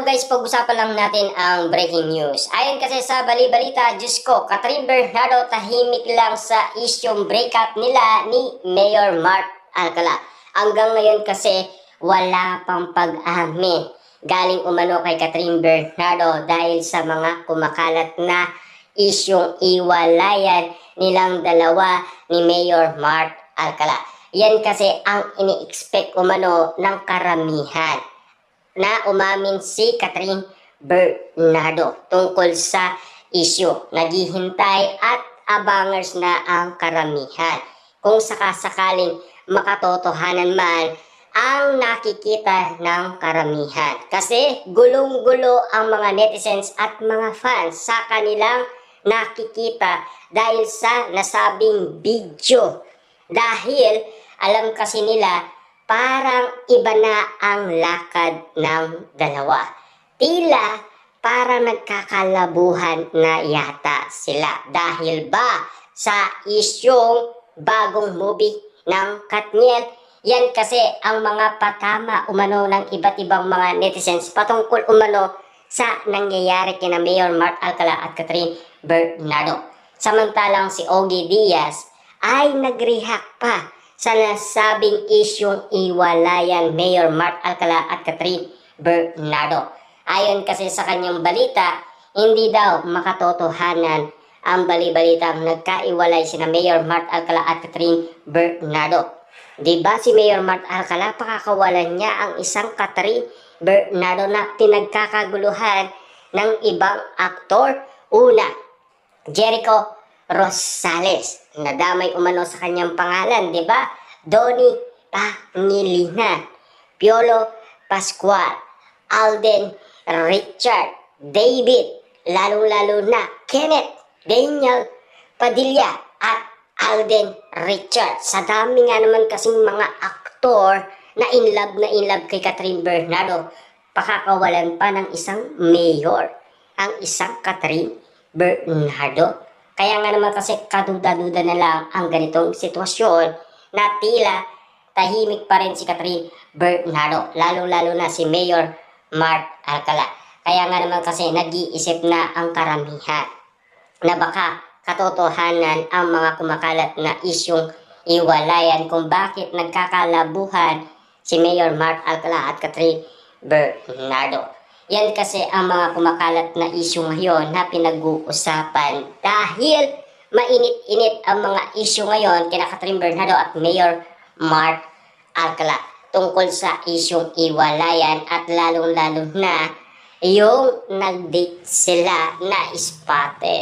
Hello guys, pag-usapan lang natin ang breaking news. Ayon kasi sa bali-balita, Diyos ko, Catherine Bernardo tahimik lang sa isyong breakup nila ni Mayor Mark Alcala. Hanggang ngayon kasi wala pang pag-amin galing umano kay Catherine Bernardo dahil sa mga kumakalat na isyong iwalayan nilang dalawa ni Mayor Mark Alcala. Yan kasi ang ini-expect umano ng karamihan na umamin si Catherine Bernardo tungkol sa issue. Naghihintay at abangers na ang karamihan. Kung sakasakaling makatotohanan man ang nakikita ng karamihan. Kasi gulong-gulo ang mga netizens at mga fans sa kanilang nakikita dahil sa nasabing video. Dahil alam kasi nila parang iba na ang lakad ng dalawa. Tila parang nagkakalabuhan na yata sila. Dahil ba sa isyong bagong movie ng Katniel? Yan kasi ang mga patama umano ng iba't ibang mga netizens patungkol umano sa nangyayari kina Mayor Mark Alcala at Catherine Bernardo. Samantalang si Ogie Diaz ay nag-react pa sa nasabing isyong iwalayan Mayor Mark Alcala at Catherine Bernardo. Ayon kasi sa kanyang balita, hindi daw makatotohanan ang bali-balitang nagkaiwalay sina Mayor Mark Alcala at Catherine Bernardo. Diba si Mayor Mark Alcala pakakawalan niya ang isang Catherine Bernardo na pinagkakaguluhan ng ibang aktor? Una, Jericho Rosales, nadamay umano sa kanyang pangalan, di ba? Donnie Pangilinan, Piolo Pascual, Alden Richard, David, lalong-lalo na Kenneth Daniel Padilla at Alden Richard. Sa dami nga naman kasing mga aktor na in love kay Catherine Bernardo, pakakawalan pa ng isang mayor ang isang Catherine Bernardo. Kaya nga naman kasi kaduda-duda na lang ang ganitong sitwasyon na tila tahimik pa rin si Catherine Bernardo, lalo-lalo na si Mayor Mark Alcala. Kaya nga naman kasi nag-iisip na ang karamihan na baka katotohanan ang mga kumakalat na isyong iwalayan kung bakit nagkakalabuhan si Mayor Mark Alcala at Catherine Bernardo. Yan kasi ang mga kumakalat na issue ngayon na pinag-uusapan dahil mainit-init ang mga issue ngayon kina Catherine Bernardo at Mayor Mark Alcala tungkol sa isyong iwalayan at lalong-lalo na yung nag-date sila na spotted.